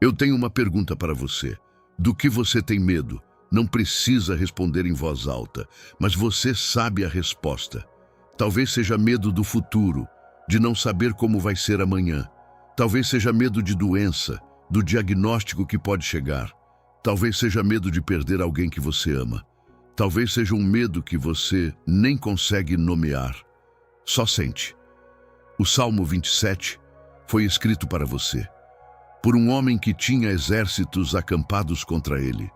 Eu tenho uma pergunta para você. Do que você tem medo? Não precisa responder em voz alta, mas você sabe a resposta. Talvez seja medo do futuro, de não saber como vai ser amanhã. Talvez seja medo de doença, do diagnóstico que pode chegar. Talvez seja medo de perder alguém que você ama. Talvez seja um medo que você nem consegue nomear. Só sente. O Salmo 27 foi escrito para você, por um homem que tinha exércitos acampados contra ele,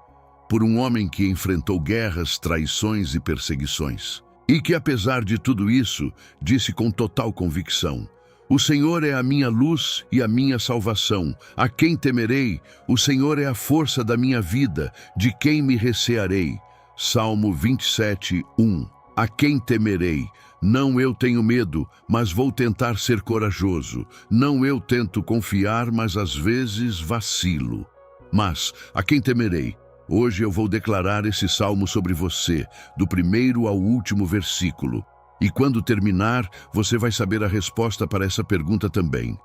por um homem que enfrentou guerras, traições e perseguições, e que, apesar de tudo isso, disse com total convicção: o Senhor é a minha luz e a minha salvação. A quem temerei? O Senhor é a força da minha vida. De quem me recearei? Salmo 27, 1. A quem temerei? Não eu tenho medo, mas vou tentar ser corajoso. Não eu tento confiar, mas às vezes vacilo. Mas a quem temerei? Hoje eu vou declarar esse salmo sobre você, do primeiro ao último versículo. E quando terminar, você vai saber a resposta para essa pergunta também.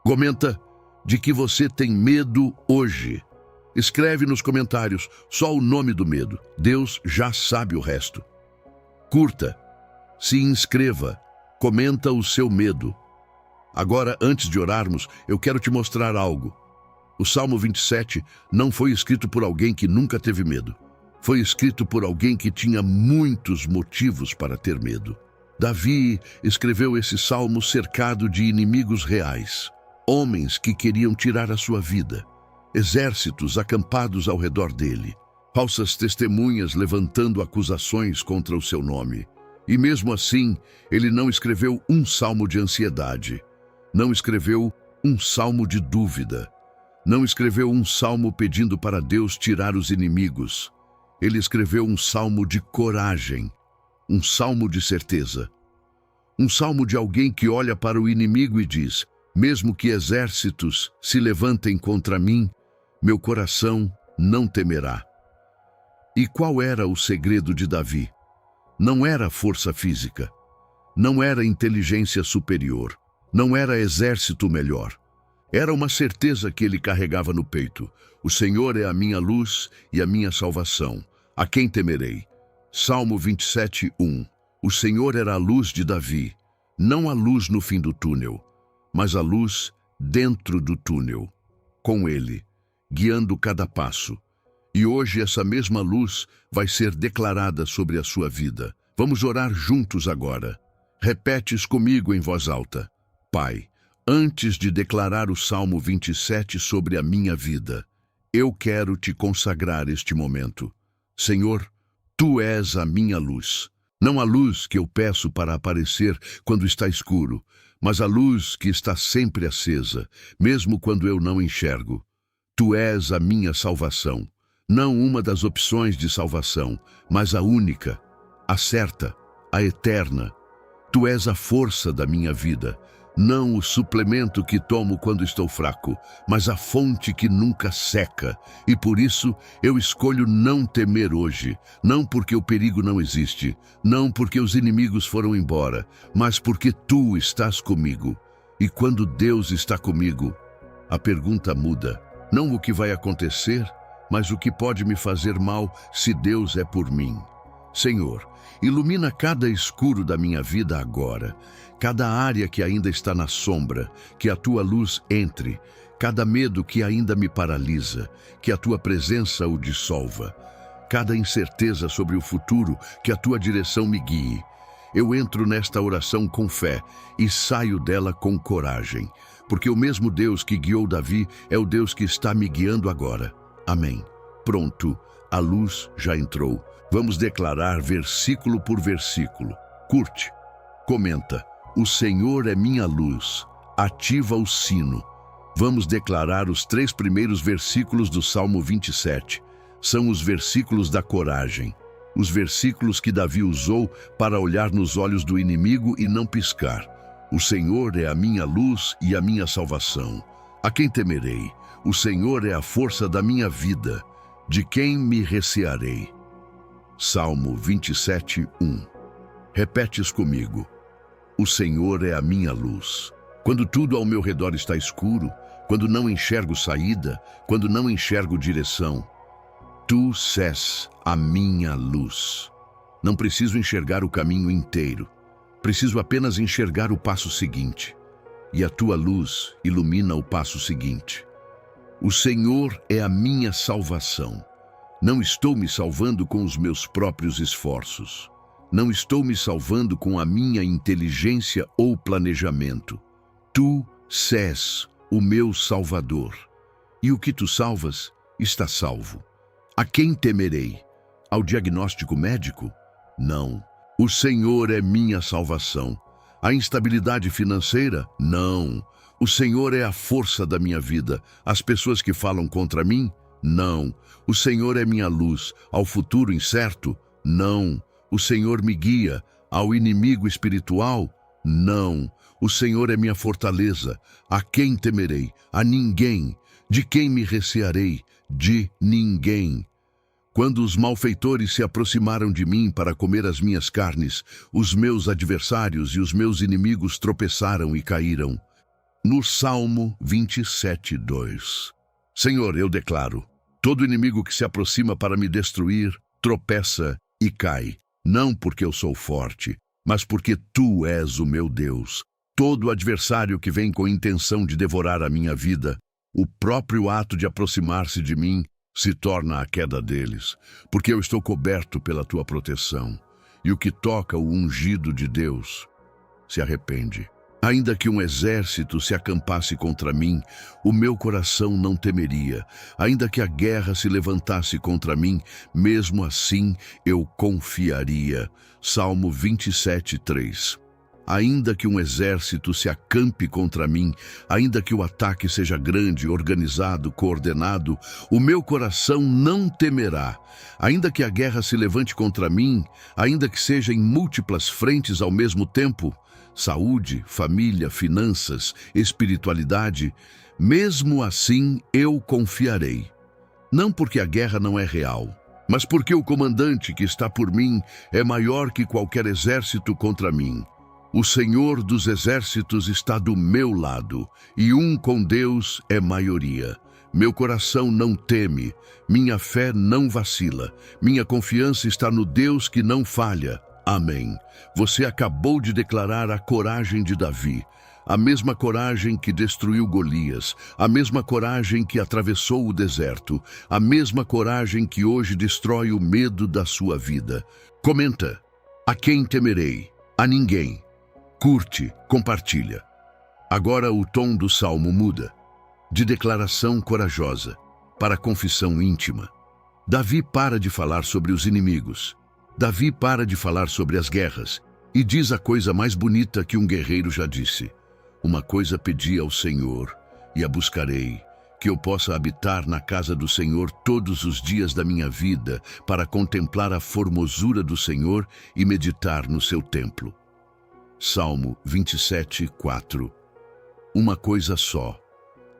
Comenta de que você tem medo hoje. Escreve nos comentários só o nome do medo. Deus já sabe o resto. Curta, se inscreva, comenta o seu medo. Agora, antes de orarmos, eu quero te mostrar algo. O Salmo 27 não foi escrito por alguém que nunca teve medo. Foi escrito por alguém que tinha muitos motivos para ter medo. Davi escreveu esse salmo cercado de inimigos reais, homens que queriam tirar a sua vida, exércitos acampados ao redor dele, falsas testemunhas levantando acusações contra o seu nome. E mesmo assim, ele não escreveu um salmo de ansiedade, não escreveu um salmo de dúvida, não escreveu um salmo pedindo para Deus tirar os inimigos. Ele escreveu um salmo de coragem, um salmo de certeza. Um salmo de alguém que olha para o inimigo e diz: mesmo que exércitos se levantem contra mim, meu coração não temerá. E qual era o segredo de Davi? Não era força física, não era inteligência superior, não era exército melhor. Era uma certeza que ele carregava no peito: o Senhor é a minha luz e a minha salvação. A quem temerei? Salmo 27, 1. O Senhor era a luz de Davi, não a luz no fim do túnel, mas a luz dentro do túnel, com ele, guiando cada passo. E hoje essa mesma luz vai ser declarada sobre a sua vida. Vamos orar juntos agora. Repetes comigo em voz alta: Pai, antes de declarar o Salmo 27 sobre a minha vida, eu quero te consagrar este momento. Senhor, Tu és a minha luz. Não a luz que eu peço para aparecer quando está escuro, mas a luz que está sempre acesa, mesmo quando eu não enxergo. Tu és a minha salvação. Não uma das opções de salvação, mas a única, a certa, a eterna. Tu és a força da minha vida, não o suplemento que tomo quando estou fraco, mas a fonte que nunca seca. E por isso eu escolho não temer hoje, não porque o perigo não existe, não porque os inimigos foram embora, mas porque Tu estás comigo. E quando Deus está comigo, a pergunta muda. Não o que vai acontecer, mas o que pode me fazer mal se Deus é por mim. Senhor, ilumina cada escuro da minha vida agora, cada área que ainda está na sombra, que a Tua luz entre, cada medo que ainda me paralisa, que a Tua presença o dissolva, cada incerteza sobre o futuro, que a Tua direção me guie. Eu entro nesta oração com fé e saio dela com coragem, porque o mesmo Deus que guiou Davi é o Deus que está me guiando agora. Amém. Pronto, a luz já entrou. Vamos declarar versículo por versículo. Curte, comenta. O Senhor é minha luz. Ativa o sino. Vamos declarar os 3 primeiros versículos do Salmo 27. São os versículos da coragem. Os versículos que Davi usou para olhar nos olhos do inimigo e não piscar. O Senhor é a minha luz e a minha salvação. A quem temerei? O Senhor é a força da minha vida. De quem me recearei? Salmo 27, 1. Repetes comigo. O Senhor é a minha luz. Quando tudo ao meu redor está escuro, quando não enxergo saída, quando não enxergo direção. Tu és a minha luz. Não preciso enxergar o caminho inteiro. Preciso apenas enxergar o passo seguinte. E a tua luz ilumina o passo seguinte. O Senhor é a minha salvação. Não estou me salvando com os meus próprios esforços. Não estou me salvando com a minha inteligência ou planejamento. Tu és o meu Salvador. E o que tu salvas está salvo. A quem temerei? Ao diagnóstico médico? Não. O Senhor é minha salvação. A instabilidade financeira? Não. O Senhor é a força da minha vida. As pessoas que falam contra mim? Não. O Senhor é minha luz. Ao futuro incerto? Não. O Senhor me guia. Ao inimigo espiritual? Não. O Senhor é minha fortaleza. A quem temerei? A ninguém. De quem me recearei? De ninguém. Quando os malfeitores se aproximaram de mim para comer as minhas carnes, os meus adversários e os meus inimigos tropeçaram e caíram. No Salmo 27:2. Senhor, eu declaro, todo inimigo que se aproxima para me destruir, tropeça e cai. Não porque eu sou forte, mas porque tu és o meu Deus. Todo adversário que vem com intenção de devorar a minha vida, o próprio ato de aproximar-se de mim, se torna a queda deles, porque eu estou coberto pela tua proteção. E o que toca o ungido de Deus se arrepende. Ainda que um exército se acampasse contra mim, o meu coração não temeria. Ainda que a guerra se levantasse contra mim, mesmo assim eu confiaria. Salmo 27:3. Ainda que um exército se acampe contra mim, ainda que o ataque seja grande, organizado, coordenado, o meu coração não temerá. Ainda que a guerra se levante contra mim, ainda que seja em múltiplas frentes ao mesmo tempo, saúde, família, finanças, espiritualidade, mesmo assim eu confiarei. Não porque a guerra não é real, mas porque o comandante que está por mim é maior que qualquer exército contra mim. O Senhor dos exércitos está do meu lado, e com Deus é maioria. Meu coração não teme, minha fé não vacila, minha confiança está no Deus que não falha. Amém. Você acabou de declarar a coragem de Davi, a mesma coragem que destruiu Golias, a mesma coragem que atravessou o deserto, a mesma coragem que hoje destrói o medo da sua vida. Comenta: a quem temerei? A ninguém. Curte, compartilha. Agora o tom do salmo muda, de declaração corajosa para confissão íntima. Davi para de falar sobre os inimigos. Davi para de falar sobre as guerras e diz a coisa mais bonita que um guerreiro já disse. Uma coisa pedi ao Senhor e a buscarei, que eu possa habitar na casa do Senhor todos os dias da minha vida, para contemplar a formosura do Senhor e meditar no seu templo. Salmo 27:4. Uma coisa só,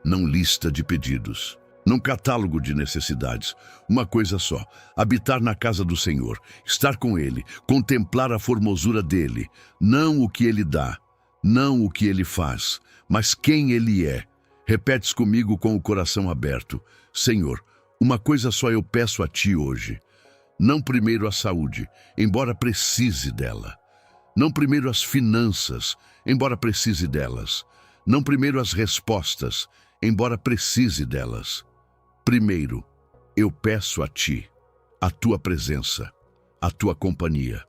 não lista de pedidos, não catálogo de necessidades, uma coisa só: habitar na casa do Senhor, estar com Ele, contemplar a formosura dEle, não o que Ele dá, não o que Ele faz, mas quem Ele é. Repetes comigo com o coração aberto: Senhor, uma coisa só eu peço a Ti hoje. Não primeiro a saúde, embora precise dela. Não primeiro as finanças, embora precise delas. Não primeiro as respostas, embora precise delas. Primeiro, eu peço a Ti, a Tua presença, a Tua companhia,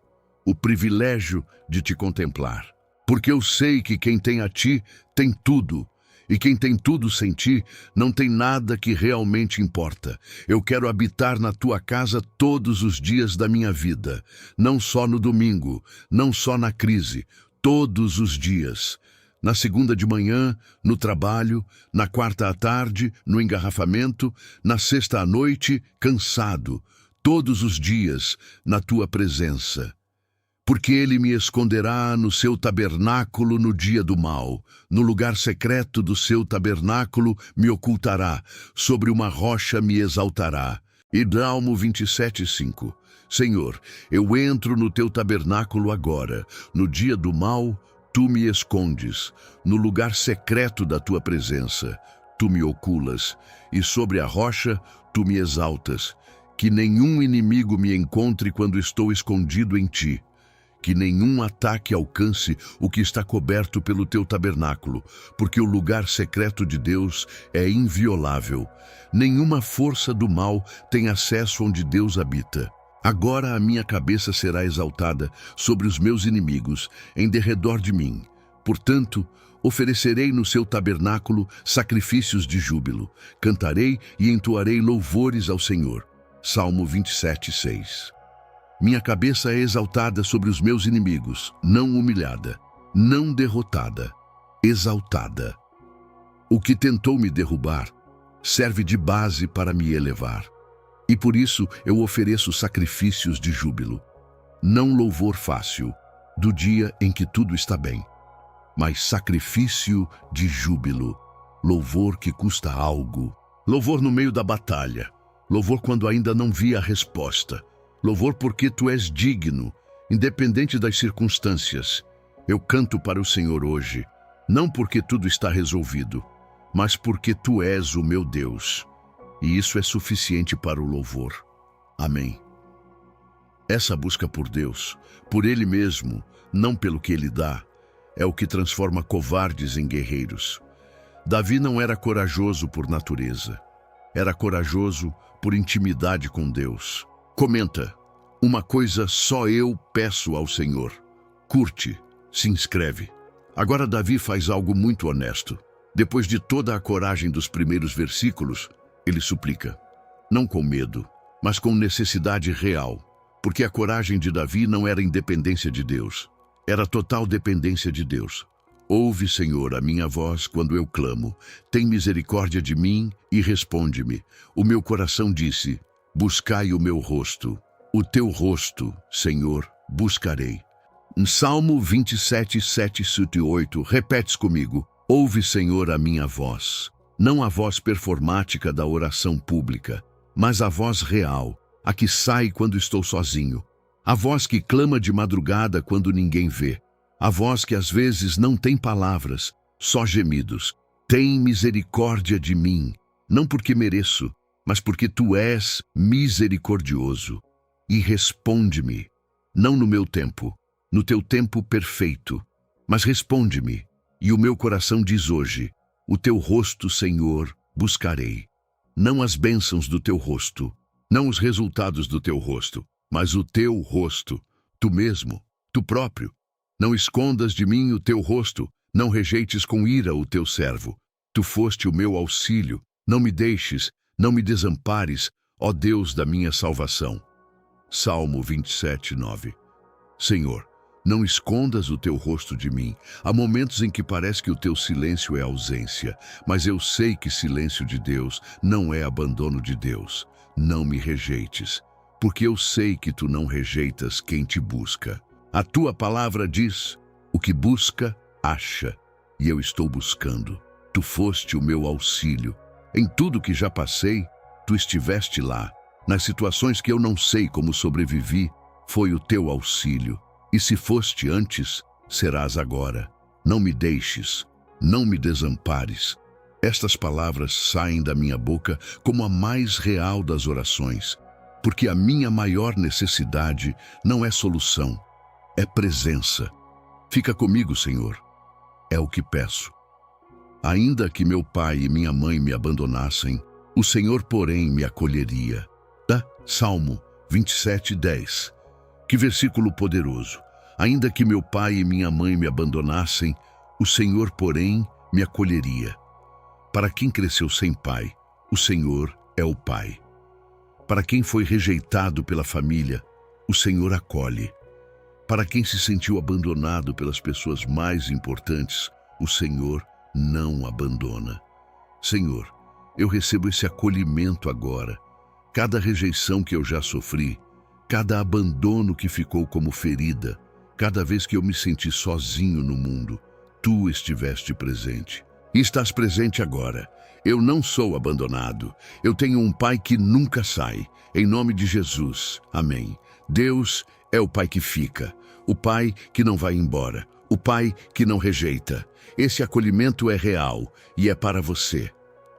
o privilégio de Te contemplar. Porque eu sei que quem tem a Ti tem tudo, e quem tem tudo sem Ti não tem nada que realmente importa. Eu quero habitar na Tua casa todos os dias da minha vida, não só no domingo, não só na crise, todos os dias. Na segunda de manhã, no trabalho, na quarta à tarde, no engarrafamento, na sexta à noite, cansado, todos os dias na Tua presença. Porque Ele me esconderá no seu tabernáculo no dia do mal, no lugar secreto do seu tabernáculo me ocultará, sobre uma rocha me exaltará. E Salmo 27:5. Senhor, eu entro no teu tabernáculo agora, no dia do mal, tu me escondes, no lugar secreto da tua presença. tu me oculas, e sobre a rocha tu me exaltas. Que nenhum inimigo me encontre quando estou escondido em ti. Que nenhum ataque alcance o que está coberto pelo teu tabernáculo, porque o lugar secreto de Deus é inviolável. Nenhuma força do mal tem acesso onde Deus habita. Agora a minha cabeça será exaltada sobre os meus inimigos, em derredor de mim. Portanto, oferecerei no seu tabernáculo sacrifícios de júbilo. Cantarei e entoarei louvores ao Senhor. Salmo 27:6. Minha cabeça é exaltada sobre os meus inimigos, não humilhada, não derrotada, exaltada. O que tentou me derrubar serve de base para me elevar. E por isso eu ofereço sacrifícios de júbilo. Não louvor fácil, do dia em que tudo está bem, mas sacrifício de júbilo, louvor que custa algo. Louvor no meio da batalha, louvor quando ainda não vi a resposta. Louvor porque tu és digno, independente das circunstâncias. Eu canto para o Senhor hoje, não porque tudo está resolvido, mas porque tu és o meu Deus. E isso é suficiente para o louvor. Amém. Essa busca por Deus, por Ele mesmo, não pelo que Ele dá, é o que transforma covardes em guerreiros. Davi não era corajoso por natureza. Era corajoso por intimidade com Deus. Comenta: uma coisa só eu peço ao Senhor. Curte, se inscreve. Agora Davi faz algo muito honesto. Depois de toda a coragem dos primeiros versículos, ele suplica. Não com medo, mas com necessidade real. Porque a coragem de Davi não era independência de Deus. Era total dependência de Deus. Ouve, Senhor, a minha voz quando eu clamo. Tem misericórdia de mim e responde-me. O meu coração disse: buscai o meu rosto. O teu rosto, Senhor, buscarei. Em Salmo 27, 7 e 8, repetes comigo. Ouve, Senhor, a minha voz. Não a voz performática da oração pública, mas a voz real, a que sai quando estou sozinho. A voz que clama de madrugada quando ninguém vê. A voz que às vezes não tem palavras, só gemidos. Tem misericórdia de mim, não porque mereço, mas porque tu és misericordioso. E responde-me, não no meu tempo, no teu tempo perfeito, mas responde-me. E o meu coração diz hoje: o teu rosto, Senhor, buscarei. Não as bênçãos do teu rosto, não os resultados do teu rosto, mas o teu rosto, tu mesmo, tu próprio. Não escondas de mim o teu rosto, não rejeites com ira o teu servo. Tu foste o meu auxílio, não me deixes, não me desampares, ó Deus da minha salvação. Salmo 27, 9. Senhor, não escondas o teu rosto de mim. Há momentos em que parece que o teu silêncio é ausência, mas eu sei que silêncio de Deus não é abandono de Deus. Não me rejeites, porque eu sei que tu não rejeitas quem te busca. A tua palavra diz: o que busca, acha, e eu estou buscando. Tu foste o meu auxílio. Em tudo que já passei, tu estiveste lá. Nas situações que eu não sei como sobrevivi, foi o teu auxílio. E se foste antes, serás agora. Não me deixes, não me desampares. Estas palavras saem da minha boca como a mais real das orações, porque a minha maior necessidade não é solução, é presença. Fica comigo, Senhor. É o que peço. Ainda que meu pai e minha mãe me abandonassem, o Senhor, porém, me acolheria. Salmo 27, 10. Que versículo poderoso. Ainda que meu pai e minha mãe me abandonassem, o Senhor, porém, me acolheria. Para quem cresceu sem pai, o Senhor é o pai. Para quem foi rejeitado pela família, o Senhor acolhe. Para quem se sentiu abandonado pelas pessoas mais importantes, o Senhor não abandona. Senhor, eu recebo esse acolhimento agora. Cada rejeição que eu já sofri, cada abandono que ficou como ferida, cada vez que eu me senti sozinho no mundo, tu estiveste presente. E estás presente agora. Eu não sou abandonado. Eu tenho um pai que nunca sai. Em nome de Jesus. Amém. Deus é o pai que fica, o pai que não vai embora, o pai que não rejeita. Esse acolhimento é real e é para você.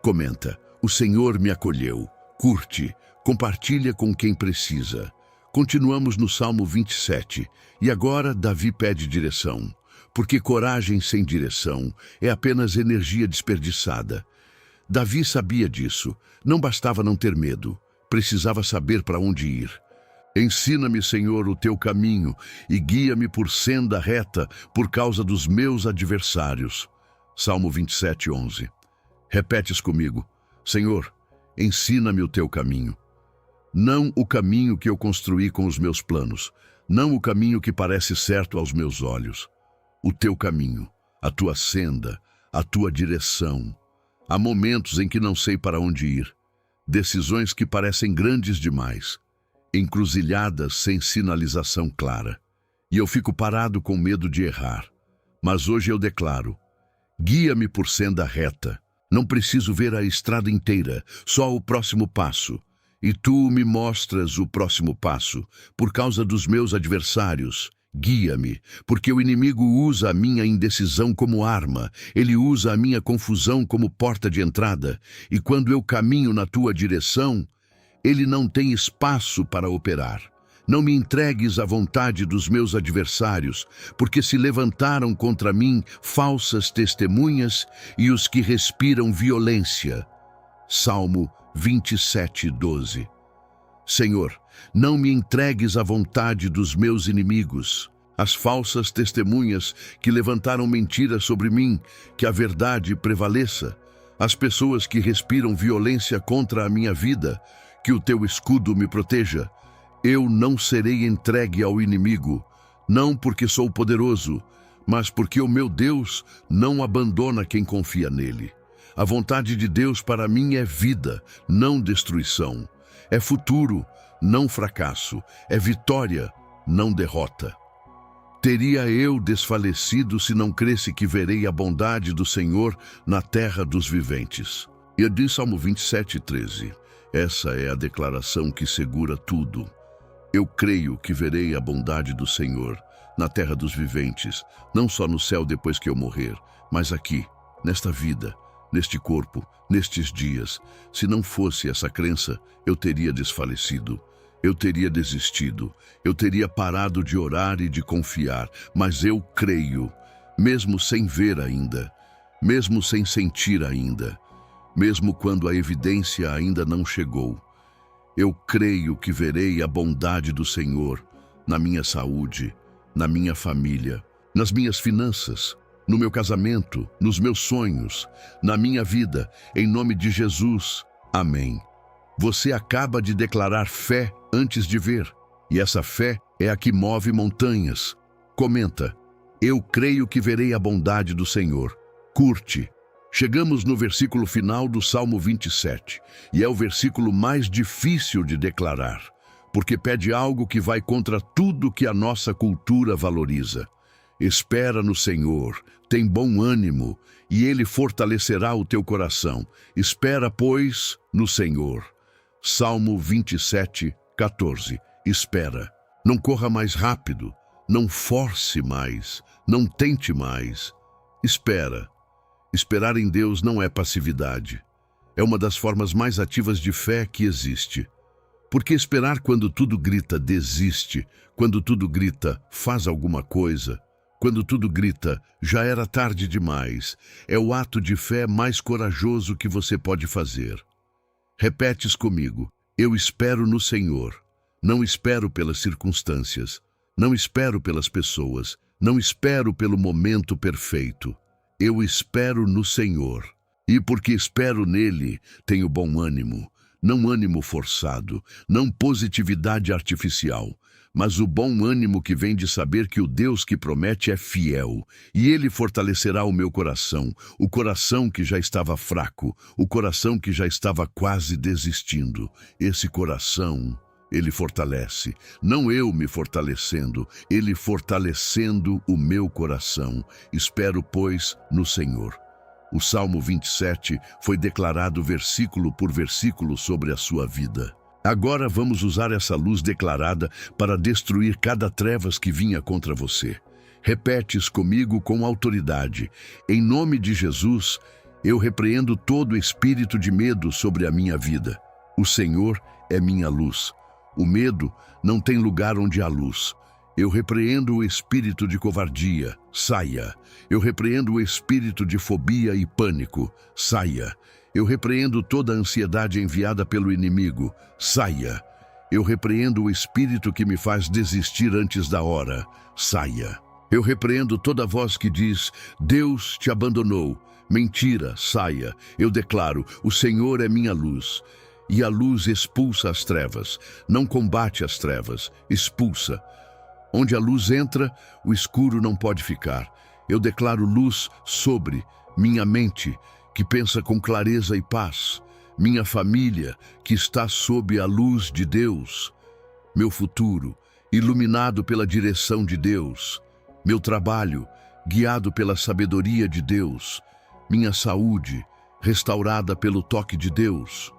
Comenta: o Senhor me acolheu. Curte, compartilha com quem precisa. Continuamos no Salmo 27, e agora Davi pede direção, porque coragem sem direção é apenas energia desperdiçada. Davi sabia disso, não bastava não ter medo, precisava saber para onde ir. Ensina-me, Senhor, o teu caminho e guia-me por senda reta por causa dos meus adversários. Salmo 27, 11. Repetes comigo: Senhor, ensina-me o teu caminho. Não o caminho que eu construí com os meus planos, não o caminho que parece certo aos meus olhos. O teu caminho, a tua senda, a tua direção. Há momentos em que não sei para onde ir, decisões que parecem grandes demais, encruzilhadas sem sinalização clara. E eu fico parado com medo de errar. Mas hoje eu declaro: guia-me por senda reta. Não preciso ver a estrada inteira, só o próximo passo. E tu me mostras o próximo passo, por causa dos meus adversários. Guia-me, porque o inimigo usa a minha indecisão como arma, ele usa a minha confusão como porta de entrada, e quando eu caminho na tua direção, ele não tem espaço para operar. Não me entregues à vontade dos meus adversários, porque se levantaram contra mim falsas testemunhas e os que respiram violência. Salmo 27, 12. Senhor, não me entregues à vontade dos meus inimigos, as falsas testemunhas que levantaram mentiras sobre mim, que a verdade prevaleça, as pessoas que respiram violência contra a minha vida, que o teu escudo me proteja. Eu não serei entregue ao inimigo, não porque sou poderoso, mas porque o meu Deus não abandona quem confia nele. A vontade de Deus para mim é vida, não destruição. É futuro, não fracasso. É vitória, não derrota. Teria eu desfalecido se não cresse que verei a bondade do Senhor na terra dos viventes. E diz Salmo 27, 13. Essa é a declaração que segura tudo. Eu creio que verei a bondade do Senhor na terra dos viventes, não só no céu depois que eu morrer, mas aqui, nesta vida, neste corpo, nestes dias. Se não fosse essa crença, eu teria desfalecido, eu teria desistido, eu teria parado de orar e de confiar, mas eu creio, mesmo sem ver ainda, mesmo sem sentir ainda, mesmo quando a evidência ainda não chegou. Eu creio que verei a bondade do Senhor na minha saúde, na minha família, nas minhas finanças, no meu casamento, nos meus sonhos, na minha vida, em nome de Jesus. Amém. Você acaba de declarar fé antes de ver, e essa fé é a que move montanhas. Comenta: eu creio que verei a bondade do Senhor. Curte. Chegamos no versículo final do Salmo 27, e é o versículo mais difícil de declarar, porque pede algo que vai contra tudo que a nossa cultura valoriza. Espera no Senhor, tem bom ânimo, e Ele fortalecerá o teu coração. Espera, pois, no Senhor. Salmo 27, 14. Espera. Não corra mais rápido, não force mais, não tente mais. Espera. Esperar em Deus não é passividade. É uma das formas mais ativas de fé que existe. Porque esperar quando tudo grita desiste, quando tudo grita faz alguma coisa, quando tudo grita já era tarde demais, é o ato de fé mais corajoso que você pode fazer. Repetes comigo: eu espero no Senhor. Não espero pelas circunstâncias, não espero pelas pessoas, não espero pelo momento perfeito. Eu espero no Senhor, e porque espero nele, tenho bom ânimo, não ânimo forçado, não positividade artificial, mas o bom ânimo que vem de saber que o Deus que promete é fiel, e ele fortalecerá o meu coração, o coração que já estava fraco, o coração que já estava quase desistindo. Esse coração ele fortalece, não eu me fortalecendo, ele fortalecendo o meu coração. Espero, pois, no Senhor. O Salmo 27 foi declarado versículo por versículo sobre a sua vida. Agora vamos usar essa luz declarada para destruir cada trevas que vinha contra você. Repetes comigo com autoridade: em nome de Jesus, Eu repreendo todo espírito de medo sobre a minha vida. O Senhor é minha luz. O medo não tem lugar onde há luz. Eu repreendo o espírito de covardia. Saia. Eu repreendo o espírito de fobia e pânico. Saia. Eu repreendo toda a ansiedade enviada pelo inimigo. Saia. Eu repreendo o espírito que me faz desistir antes da hora. Saia. Eu repreendo toda voz que diz: Deus te abandonou. Mentira, saia. Eu declaro: o Senhor é minha luz. E a luz expulsa as trevas. Não combate as trevas, expulsa. Onde a luz entra, o escuro não pode ficar. Eu declaro luz sobre minha mente, que pensa com clareza e paz. Minha família, que está sob a luz de Deus. Meu futuro, iluminado pela direção de Deus. Meu trabalho, guiado pela sabedoria de Deus. Minha saúde, restaurada pelo toque de Deus.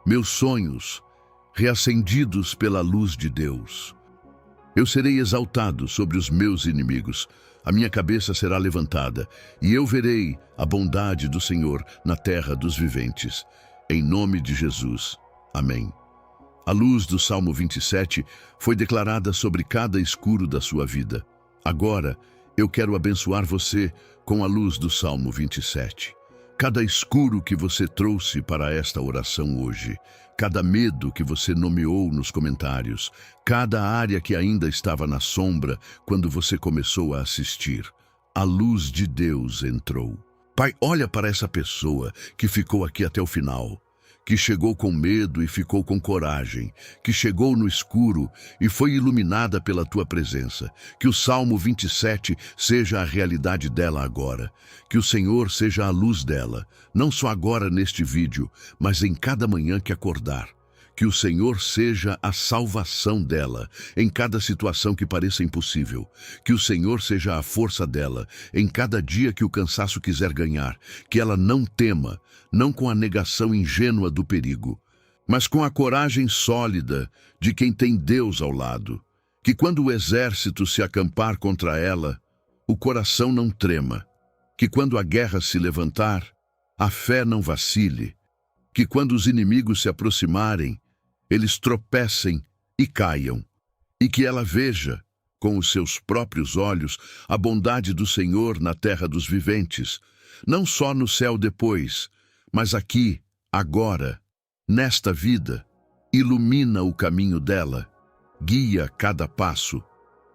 Meus sonhos, reacendidos pela luz de Deus. Eu serei exaltado sobre os meus inimigos. A minha cabeça será levantada, e eu verei a bondade do Senhor na terra dos viventes. Em nome de Jesus. Amém. A luz do Salmo 27 foi declarada sobre cada escuro da sua vida. Agora, eu quero abençoar você com a luz do Salmo 27. Cada escuro que você trouxe para esta oração hoje, cada medo que você nomeou nos comentários, cada área que ainda estava na sombra quando você começou a assistir, a luz de Deus entrou. Pai, olha para essa pessoa que ficou aqui até o final, que chegou com medo e ficou com coragem, que chegou no escuro e foi iluminada pela tua presença. Que o Salmo 27 seja a realidade dela agora. Que o Senhor seja a luz dela, não só agora neste vídeo, mas em cada manhã que acordar. Que o Senhor seja a salvação dela em cada situação que pareça impossível. Que o Senhor seja a força dela em cada dia que o cansaço quiser ganhar. Que ela não tema, não com a negação ingênua do perigo, mas com a coragem sólida de quem tem Deus ao lado. Que quando o exército se acampar contra ela, o coração não trema. Que quando a guerra se levantar, a fé não vacile. Que quando os inimigos se aproximarem, eles tropecem e caiam. E que ela veja, com os seus próprios olhos, a bondade do Senhor na terra dos viventes, não só no céu depois, mas aqui, agora, nesta vida. Ilumina o caminho dela, guia cada passo,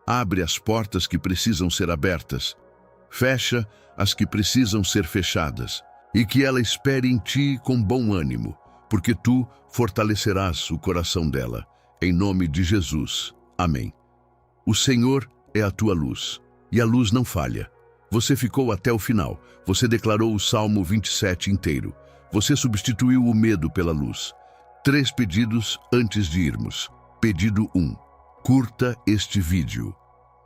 abre as portas que precisam ser abertas, fecha as que precisam ser fechadas, e que ela espere em ti com bom ânimo, porque tu fortalecerás o coração dela. Em nome de Jesus. Amém. O Senhor é a tua luz, e a luz não falha. Você ficou até o final. Você declarou o Salmo 27 inteiro. Você substituiu o medo pela luz. 3 pedidos antes de irmos. Pedido 1. Curta este vídeo.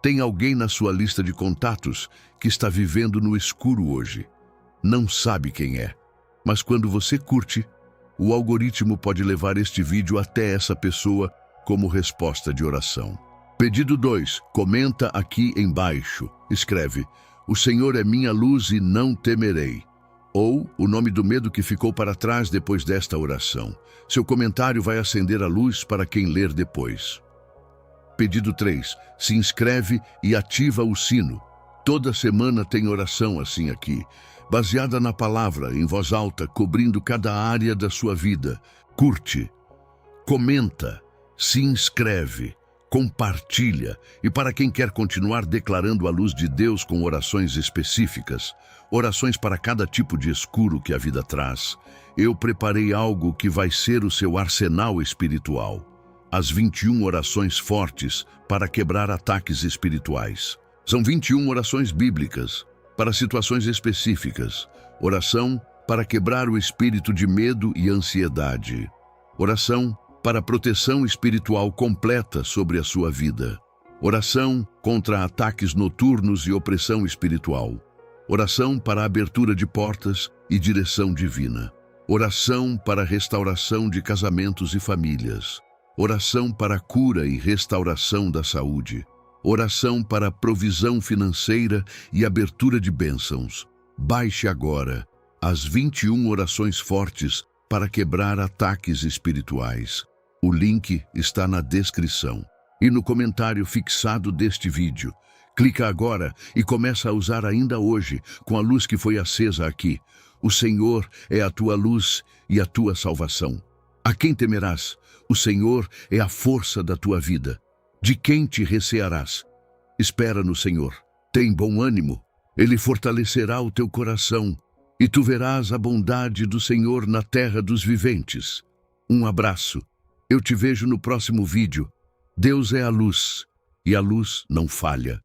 Tem alguém na sua lista de contatos que está vivendo no escuro hoje. Não sabe quem é, mas quando você curte, o algoritmo pode levar este vídeo até essa pessoa como resposta de oração. Pedido 2. Comenta aqui embaixo. Escreve: o Senhor é minha luz e não temerei. Ou o nome do medo que ficou para trás depois desta oração. Seu comentário vai acender a luz para quem ler depois. Pedido 3. Se inscreve e ativa o sino. Toda semana tem oração assim aqui, baseada na palavra, em voz alta, cobrindo cada área da sua vida. Curte, comenta, se inscreve, compartilha. E para quem quer continuar declarando a luz de Deus com orações específicas, orações para cada tipo de escuro que a vida traz, eu preparei algo que vai ser o seu arsenal espiritual. As 21 orações fortes para quebrar ataques espirituais. São 21 orações bíblicas para situações específicas. Oração para quebrar o espírito de medo e ansiedade. Oração para proteção espiritual completa sobre a sua vida. Oração contra ataques noturnos e opressão espiritual. Oração para abertura de portas e direção divina. Oração para restauração de casamentos e famílias. Oração para cura e restauração da saúde. Oração para provisão financeira e abertura de bênçãos. Baixe agora as 21 orações fortes para quebrar ataques espirituais. O link está na descrição e no comentário fixado deste vídeo. Clica agora e começa a usar ainda hoje, com a luz que foi acesa aqui. O Senhor é a tua luz e a tua salvação. A quem temerás? O Senhor é a força da tua vida. De quem te recearás? Espera no Senhor. Tem bom ânimo. Ele fortalecerá o teu coração, e tu verás a bondade do Senhor na terra dos viventes. Um abraço. Eu te vejo no próximo vídeo. Deus é a luz, e a luz não falha.